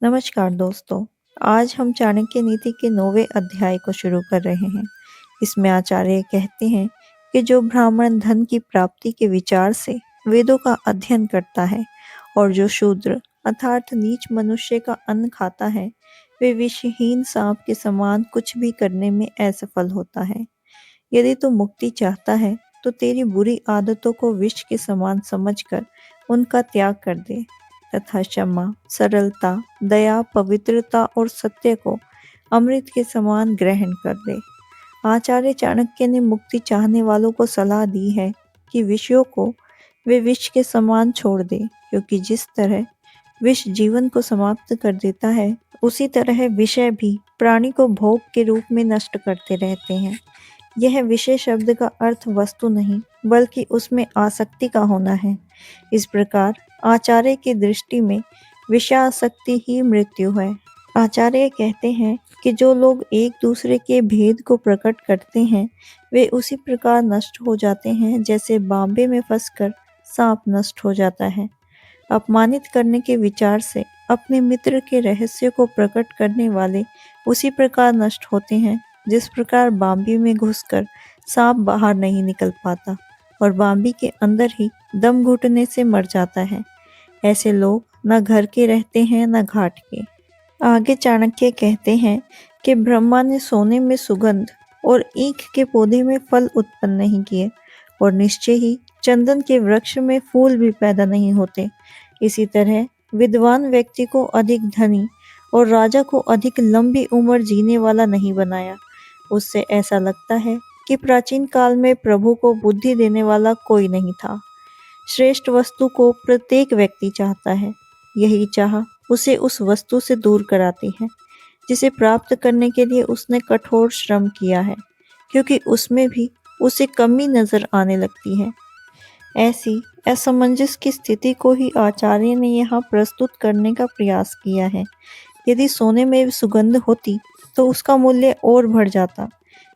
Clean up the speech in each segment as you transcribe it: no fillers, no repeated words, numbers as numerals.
नमस्कार दोस्तों। आज हम चाणक्य नीति के 9वें अध्याय को शुरू कर रहे हैं। इसमें आचार्य कहते हैं कि जो ब्राह्मण धन की प्राप्ति के विचार से वेदों का अध्ययन करता है और जो शूद्र अर्थात नीच मनुष्य का अन्न खाता है, वे विषहीन सांप के समान कुछ भी करने में असफल होता है। यदि तू मुक्ति चाहता है तो तेरी बुरी आदतों को विष के समान समझकर उनका त्याग कर दे तथा क्षमा, सरलता, दया, पवित्रता और सत्य को अमृत के समान ग्रहण कर दे। आचार्य चाणक्य ने मुक्ति चाहने वालों को सलाह दी है कि विषयों को वे विष के समान छोड़ दे, क्योंकि जिस तरह विष जीवन को समाप्त कर देता है, उसी तरह विषय भी प्राणी को भोग के रूप में नष्ट करते रहते हैं। यह विषय शब्द का अर्थ वस्तु नहीं बल्कि उसमें आसक्ति का होना है। इस प्रकार आचार्य की दृष्टि में विषयासक्ति ही मृत्यु है। आचार्य कहते हैं कि जो लोग एक दूसरे के भेद को प्रकट करते हैं, वे उसी प्रकार नष्ट हो जाते हैं जैसे बांबे में फंसकर सांप नष्ट हो जाता है। अपमानित करने के विचार से अपने मित्र के रहस्य को प्रकट करने वाले उसी प्रकार नष्ट होते हैं जिस प्रकार बांबी में घुसकर सांप बाहर नहीं निकल पाता और बांबी के अंदर ही दम घुटने से मर जाता है। ऐसे लोग न घर के रहते हैं न घाट के। आगे चाणक्य कहते हैं कि ब्रह्मा ने सोने में सुगंध और ईख के पौधे में फल उत्पन्न नहीं किए और निश्चय ही चंदन के वृक्ष में फूल भी पैदा नहीं होते। इसी तरह विद्वान व्यक्ति को अधिक धनी और राजा को अधिक लंबी उम्र जीने वाला नहीं बनाया। उससे ऐसा लगता है कि प्राचीन काल में प्रभु को बुद्धि देने वाला कोई नहीं था। श्रेष्ठ वस्तु को प्रत्येक व्यक्ति चाहता है। यही चाह उसे उस वस्तु से दूर कराती है जिसे प्राप्त करने के लिए उसने कठोर श्रम किया है, क्योंकि उसमें भी उसे कमी नजर आने लगती है। ऐसी असमंजस की स्थिति को ही आचार्य ने यहाँ प्रस्तुत करने का प्रयास किया है। यदि सोने में सुगंध होती तो उसका मूल्य और बढ़ जाता।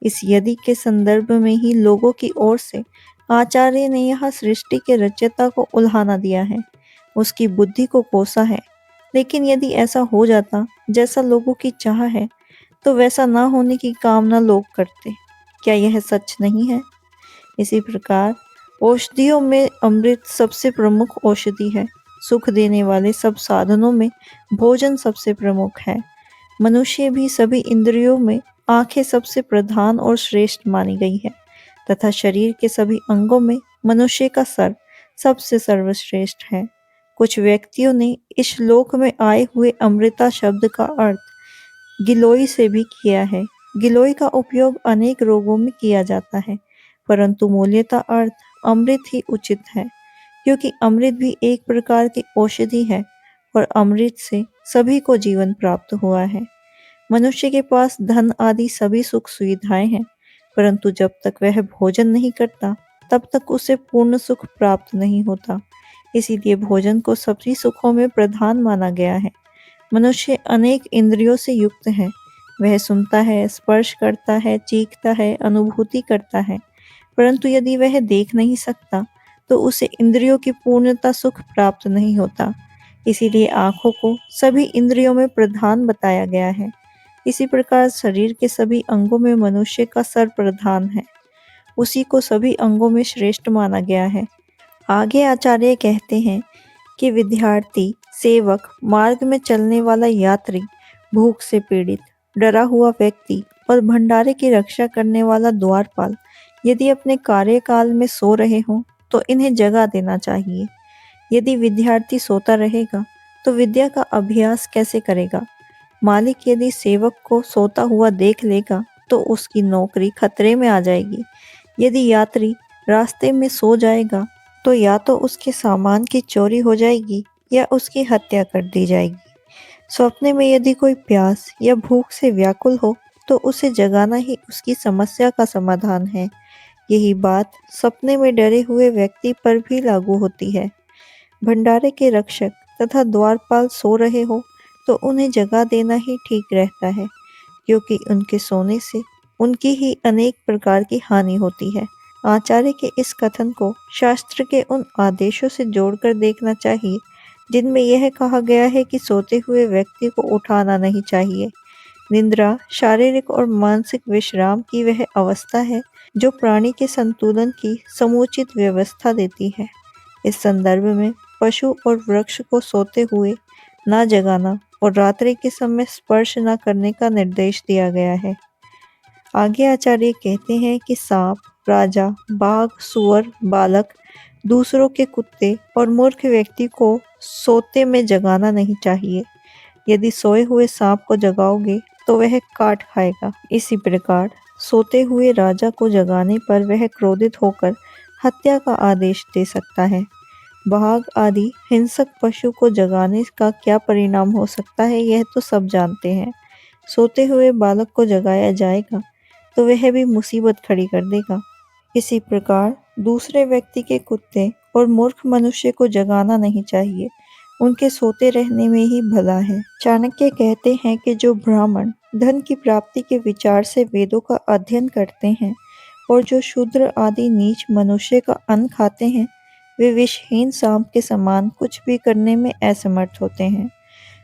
इस यदि के संदर्भ में ही लोगों की ओर से आचार्य ने यहाँ सृष्टि के रचयिता को उल्हाना दिया है, उसकी बुद्धि को कोसा है। लेकिन यदि ऐसा हो जाता जैसा लोगों की चाह है, तो वैसा ना होने की कामना लोग करते। क्या यह सच नहीं है? इसी प्रकार औषधियों में अमृत सबसे प्रमुख औषधि है। सुख देने वाले सब साधनों में भोजन सबसे प्रमुख है। मनुष्य भी सभी इंद्रियों में आंखें सबसे प्रधान और श्रेष्ठ मानी गई है तथा शरीर के सभी अंगों में मनुष्य का सर सबसे सर्वश्रेष्ठ है। कुछ व्यक्तियों ने इस श्लोक में आए हुए अमृता शब्द का अर्थ गिलोय से भी किया है। गिलोय का उपयोग अनेक रोगों में किया जाता है, परंतु मूल्यतः अर्थ अमृत ही उचित है, क्योंकि अमृत भी एक प्रकार की औषधि है और अमृत से सभी को जीवन प्राप्त हुआ है। मनुष्य के पास धन आदि सभी सुख सुविधाएं हैं, परंतु जब तक वह भोजन नहीं करता तब तक उसे पूर्ण सुख प्राप्त नहीं होता। इसीलिए भोजन को सभी सुखों में प्रधान माना गया है। मनुष्य अनेक इंद्रियों से युक्त है। वह सुनता है, स्पर्श करता है, चीखता है, अनुभूति करता है, परंतु यदि वह देख नहीं सकता तो उसे इंद्रियों की पूर्णता सुख प्राप्त नहीं होता। इसीलिए आंखों को सभी इंद्रियों में प्रधान बताया गया है। इसी प्रकार शरीर के सभी अंगों में मनुष्य का सर प्रधान है। उसी को सभी अंगों में श्रेष्ठ माना गया है। आगे आचार्य कहते हैं कि विद्यार्थी, सेवक, मार्ग में चलने वाला यात्री, भूख से पीड़ित, डरा हुआ व्यक्ति और भंडारे की रक्षा करने वाला द्वारपाल यदि अपने कार्यकाल में सो रहे हों तो इन्हें जगा देना चाहिए। यदि विद्यार्थी सोता रहेगा तो विद्या का अभ्यास कैसे करेगा? मालिक यदि सेवक को सोता हुआ देख लेगा तो उसकी नौकरी खतरे में आ जाएगी। यदि यात्री रास्ते में सो जाएगा तो या तो उसके सामान की चोरी हो जाएगी या उसकी हत्या कर दी जाएगी। स्वप्ने में यदि कोई प्यास या भूख से व्याकुल हो तो उसे जगाना ही उसकी समस्या का समाधान है। यही बात सपने में डरे हुए व्यक्ति पर भी लागू होती है। भंडारे के रक्षक तथा द्वारपाल सो रहे हो तो उन्हें जगा देना ही ठीक रहता है, क्योंकि उनके सोने से उनकी ही अनेक प्रकार की हानि होती है। आचार्य के इस कथन को शास्त्र के उन आदेशों से जोड़कर देखना चाहिए जिनमें यह कहा गया है कि सोते हुए व्यक्ति को उठाना नहीं चाहिए। निद्रा शारीरिक और मानसिक विश्राम की वह अवस्था है जो प्राणी के संतुलन की समुचित व्यवस्था देती है। इस संदर्भ में पशु और वृक्ष को सोते हुए ना जगाना और रात्रि के समय स्पर्श न करने का निर्देश दिया गया है। आगे आचार्य कहते हैं कि सांप, राजा, बाघ, सुअर, बालक, दूसरों के कुत्ते और मूर्ख व्यक्ति को सोते में जगाना नहीं चाहिए। यदि सोए हुए सांप को जगाओगे तो वह काट खाएगा। इसी प्रकार सोते हुए राजा को जगाने पर वह क्रोधित होकर हत्या का आदेश दे सकता है। बाघ आदि हिंसक पशु को जगाने का क्या परिणाम हो सकता है यह तो सब जानते हैं। सोते हुए बालक को जगाया जाएगा तो वह भी मुसीबत खड़ी कर देगा। इसी प्रकार दूसरे व्यक्ति के कुत्ते और मूर्ख मनुष्य को जगाना नहीं चाहिए, उनके सोते रहने में ही भला है। चाणक्य कहते हैं कि जो ब्राह्मण धन की प्राप्ति के विचार से वेदों का अध्ययन करते हैं और जो शूद्र आदि नीच मनुष्य का अन्न खाते हैं, वे विषहीन सांप के समान कुछ भी करने में असमर्थ होते हैं।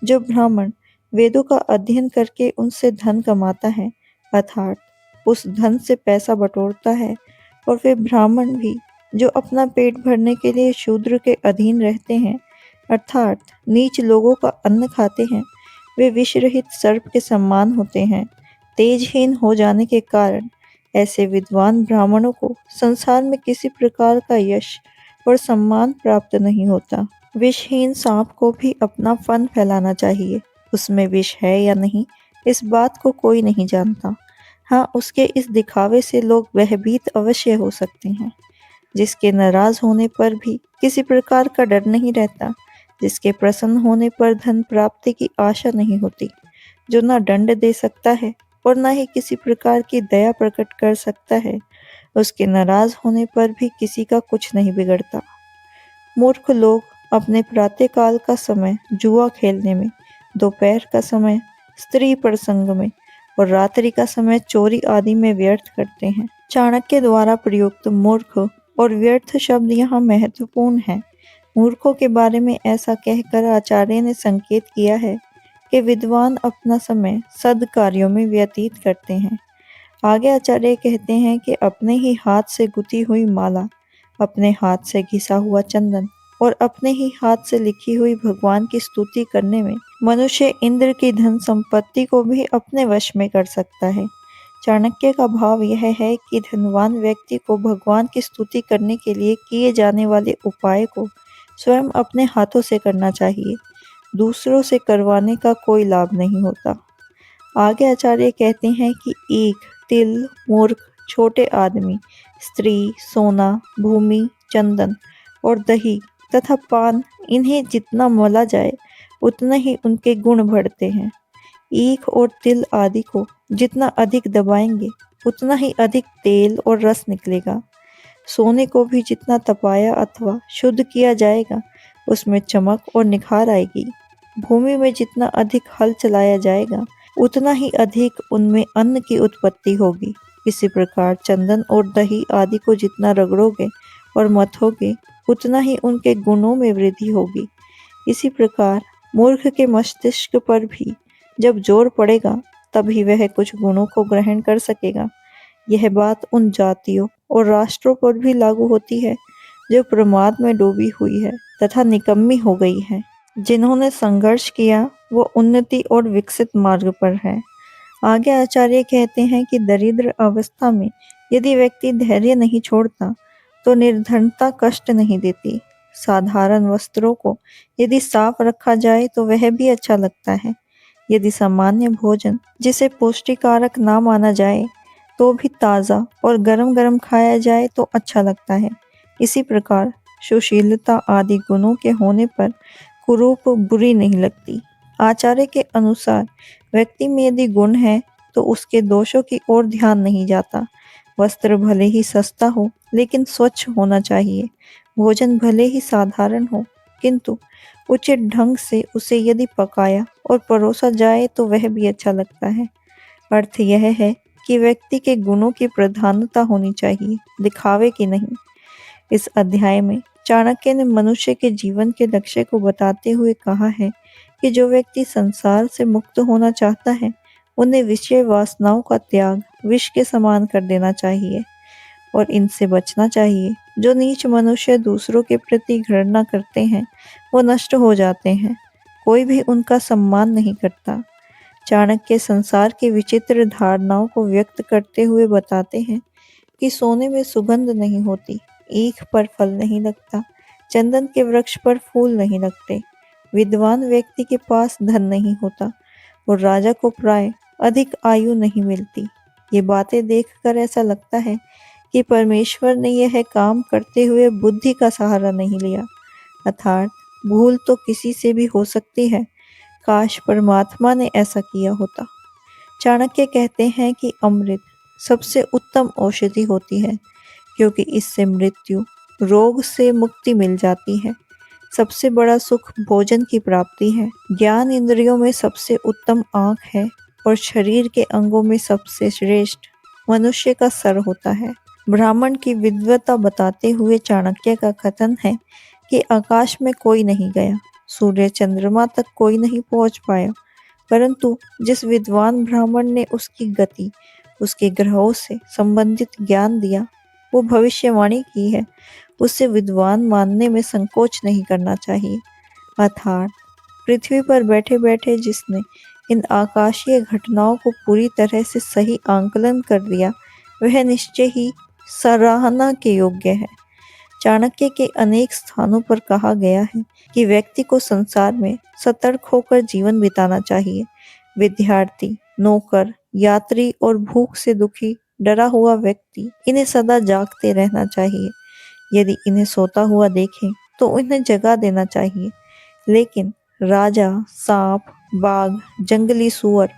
जो ब्राह्मण वेदों का अध्ययन करके उनसे धन कमाता है, अर्थात उस धन से पैसा बटोरता है, और वे ब्राह्मण भी जो अपना पेट भरने के लिए शूद्र के अधीन रहते हैं, अर्थात नीच लोगों का अन्न खाते हैं, वे विषरहित सर्प के समान होते हैं। तेजहीन हो जाने के कारण ऐसे विद्वान ब्राह्मणों को संसार में किसी प्रकार का यश और सम्मान प्राप्त नहीं होता। विषहीन सांप को भी अपना फन फैलाना चाहिए। उसमें विष है या नहीं, इस बात को कोई नहीं जानता। हाँ, उसके इस दिखावे से लोग भयभीत अवश्य हो सकते हैं। जिसके नाराज होने पर भी किसी प्रकार का डर नहीं रहता, जिसके प्रसन्न होने पर धन प्राप्ति की आशा नहीं होती, जो ना दंड दे सकता है और ना ही किसी प्रकार की दया प्रकट कर सकता है, उसके नाराज होने पर भी किसी का कुछ नहीं बिगड़ता। मूर्ख लोग अपने प्रातःकाल का समय जुआ खेलने में, दोपहर का समय स्त्री प्रसंग में और रात्रि का समय चोरी आदि में व्यर्थ करते हैं। चाणक्य द्वारा प्रयुक्त मूर्ख और व्यर्थ शब्द यहाँ महत्वपूर्ण है। मूर्खों के बारे में ऐसा कहकर आचार्य ने संकेत किया है कि विद्वान अपना समय सद्कार्यों में व्यतीत करते हैं। आगे आचार्य कहते हैं कि अपने ही हाथ से गुथी हुई माला, अपने हाथ से घिसा हुआ चंदन और अपने ही हाथ से लिखी हुई भगवान की स्तुति करने में मनुष्य इंद्र की धन संपत्ति को भी अपने वश में कर सकता है। चाणक्य का भाव यह है कि धनवान व्यक्ति को भगवान की स्तुति करने के लिए किए जाने वाले उपाय को स्वयं अपने हाथों से करना चाहिए। दूसरों से करवाने का कोई लाभ नहीं होता। आगे आचार्य कहते हैं कि ईख, तिल, मूर्ख, छोटे आदमी, स्त्री, सोना, भूमि, चंदन और दही तथा पान, इन्हें जितना मोला जाए उतना ही उनके गुण बढ़ते हैं। ईख और तिल आदि को जितना अधिक दबाएंगे उतना ही अधिक तेल और रस निकलेगा। सोने को भी जितना तपाया अथवा शुद्ध किया जाएगा उसमें चमक और निखार आएगी। भूमि में जितना अधिक हल चलाया जाएगा उतना ही अधिक उनमें अन्न की उत्पत्ति होगी। इसी प्रकार चंदन और दही आदि को जितना रगड़ोगे और मथोगे उतना ही उनके गुणों में वृद्धि होगी। इसी प्रकार मूर्ख के मस्तिष्क पर भी जब जोर पड़ेगा तभी वह कुछ गुणों को ग्रहण कर सकेगा। यह बात उन जातियों और राष्ट्रों पर भी लागू होती है जो प्रमाद में डूबी हुई है तथा निकम्मी हो गई है। जिन्होंने संघर्ष किया वो उन्नति और विकसित मार्ग पर है। आगे आचार्य कहते हैं कि दरिद्र अवस्था में यदि व्यक्ति धैर्य नहीं छोड़ता तो निर्धनता कष्ट नहीं देती। साधारण वस्त्रों को यदि साफ रखा जाए तो वह भी अच्छा लगता है। यदि सामान्य भोजन जिसे पौष्टिकारक ना माना जाए तो भी ताज़ा और गरम गरम खाया जाए तो अच्छा लगता है। इसी प्रकार सुशीलता आदि गुणों के होने पर कुरूप बुरी नहीं लगती। आचार्य के अनुसार व्यक्ति में यदि गुण है तो उसके दोषों की ओर ध्यान नहीं जाता। वस्त्र भले ही सस्ता हो लेकिन स्वच्छ होना चाहिए। भोजन भले ही साधारण हो किंतु उचित ढंग से उसे यदि पकाया और परोसा जाए तो वह भी अच्छा लगता है। अर्थ यह है कि व्यक्ति के गुणों की प्रधानता होनी चाहिए, दिखावे की नहीं। इस अध्याय में चाणक्य ने मनुष्य के जीवन के लक्ष्य को बताते हुए कहा है कि जो व्यक्ति संसार से मुक्त होना चाहता है, उन्हें विषय वासनाओं का त्याग विष के समान कर देना चाहिए और इनसे बचना चाहिए। जो नीच मनुष्य दूसरों के प्रति घृणा करते हैं, वो नष्ट हो जाते हैं। कोई भी उनका सम्मान नहीं करता। चाणक्य संसार की विचित्र धारणाओं को व्यक्त करते हुए बताते हैं कि सोने में सुगंध नहीं होती, ईख पर फल नहीं लगता, चंदन के वृक्ष पर फूल नहीं लगते, विद्वान व्यक्ति के पास धन नहीं होता और राजा को प्राय अधिक आयु नहीं मिलती। ये बातें देखकर ऐसा लगता है कि परमेश्वर ने यह काम करते हुए बुद्धि का सहारा नहीं लिया। अर्थात भूल तो किसी से भी हो सकती है, काश परमात्मा ने ऐसा किया होता। चाणक्य कहते हैं कि अमृत सबसे उत्तम औषधि होती है, क्योंकि इससे मृत्यु, रोग से मुक्ति मिल जाती है। सबसे बड़ा सुख भोजन की प्राप्ति है। ज्ञान इंद्रियों में सबसे उत्तम आँख है और शरीर के अंगों में सबसे श्रेष्ठ मनुष्य का सर होता है। ब्राह्मण की विद्वता बताते हुए चाणक्य का कथन है कि आकाश में कोई नहीं गया, सूर्य चंद्रमा तक कोई नहीं पहुंच पाया, परंतु जिस विद्वान ब्राह्मण ने उसकी गति, उसके ग्रहों से संबंधित ज्ञान दिया, वो भविष्यवाणी की है, उसे विद्वान मानने में संकोच नहीं करना चाहिए। अर्थात पृथ्वी पर बैठे बैठे जिसने इन आकाशीय घटनाओं को पूरी तरह से सही आंकलन कर दिया, वह निश्चय ही सराहना के योग्य है। चाणक्य के अनेक स्थानों पर कहा गया है कि व्यक्ति को संसार में सतर्क होकर जीवन बिताना चाहिए। विद्यार्थी, नौकर, यात्री और भूख से दुखी डरा हुआ व्यक्ति, इन्हें सदा जागते रहना चाहिए। यदि इन्हें सोता हुआ देखें तो इन्हें जगा देना चाहिए। लेकिन राजा, सांप, बाघ, जंगली सुअर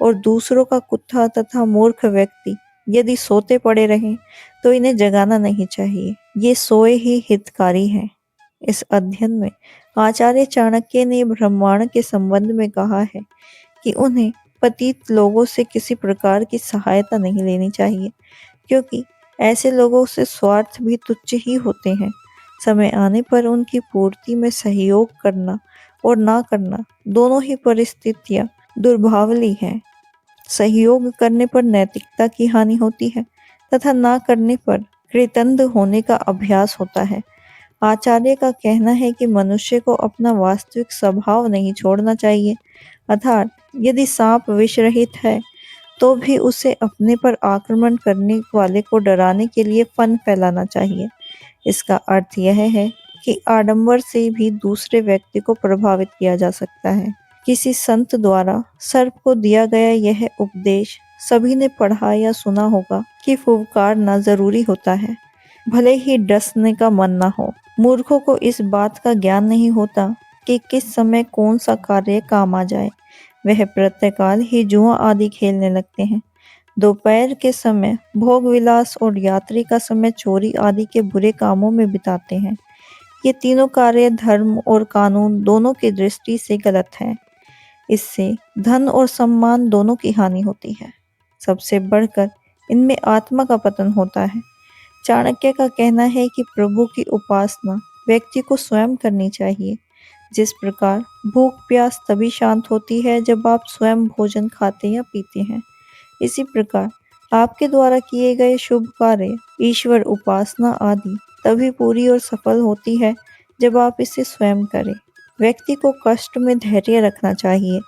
और दूसरों का कुत्ता तथा मूर्ख व्यक्ति यदि सोते पड़े रहें तो इन्हें जगाना नहीं चाहिए। ये सोए ही हितकारी हैं। इस अध्ययन में आचार्य चाणक्य ने ब्रह्मांड के संबंध में कहा है कि उन्हें पतित लोगों से किसी प्रकार की सहायता नहीं लेनी चाहिए, क्योंकि ऐसे लोगों से स्वार्थ भी तुच्छ ही होते हैं। समय आने पर उनकी पूर्ति में सहयोग करना और ना करना दोनों ही परिस्थितियां दुर्भावली हैं। सहयोग करने पर नैतिकता की हानि होती है तथा ना करने पर कृतंद होने का अभ्यास होता है। आचार्य का कहना है कि मनुष्य को अपना वास्तविक स्वभाव नहीं छोड़ना चाहिए। अर्थात यदि सांप विष रहित है तो भी उसे अपने पर आक्रमण करने वाले को डराने के लिए फन फैलाना चाहिए। इसका अर्थ यह है कि आडंबर से भी दूसरे व्यक्ति को प्रभावित किया जा सकता है। किसी संत द्वारा सर्प को दिया गया यह उपदेश सभी ने पढ़ा या सुना होगा कि फुफकारना जरूरी होता है, भले ही डसने का मन ना हो। मूर्खों को इस बात का ज्ञान नहीं होता कि किस समय कौन सा कार्य काम आ जाए। वह प्रातःकाल ही जुआ आदि खेलने लगते हैं, दोपहर के समय भोग विलास और यात्री का समय चोरी आदि के बुरे कामों में बिताते हैं। ये तीनों कार्य धर्म और कानून दोनों की दृष्टि से गलत हैं। इससे धन और सम्मान दोनों की हानि होती है। सबसे बढ़कर इनमें आत्मा का पतन होता है। चाणक्य का कहना है कि प्रभु की उपासना व्यक्ति को स्वयं करनी चाहिए। जिस प्रकार भूख प्यास तभी शांत होती है जब आप स्वयं भोजन खाते या पीते हैं, इसी प्रकार आपके द्वारा किए गए शुभ कार्य, ईश्वर उपासना आदि तभी पूरी और सफल होती है जब आप इसे स्वयं करें। व्यक्ति को कष्ट में धैर्य रखना चाहिए।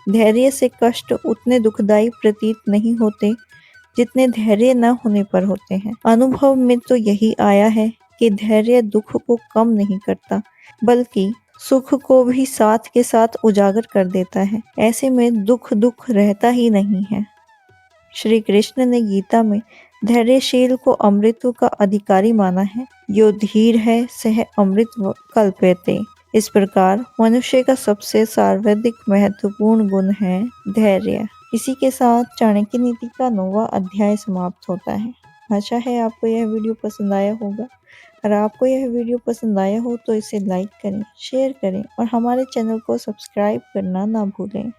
धैर्य से कष्ट उतने दुखदायी प्रतीत नहीं होते जितने धैर्य न होने पर होते हैं। अनुभव में तो यही आया है कि धैर्य दुख को कम नहीं करता, बल्कि सुख को भी साथ के साथ उजागर कर देता है। ऐसे में दुख रहता ही नहीं है। श्री कृष्ण ने गीता में धैर्यशील को अमृत का अधिकारी माना है। यो धीर है सह अमृत कल्पते। इस प्रकार मनुष्य का सबसे सर्वाधिक महत्वपूर्ण गुण है धैर्य। इसी के साथ चाणक्य नीति का 9वां अध्याय समाप्त होता है। आशा है आपको यह वीडियो पसंद आया होगा। अगर आपको यह वीडियो पसंद आया हो तो इसे लाइक करें, शेयर करें और हमारे चैनल को सब्सक्राइब करना ना भूलें।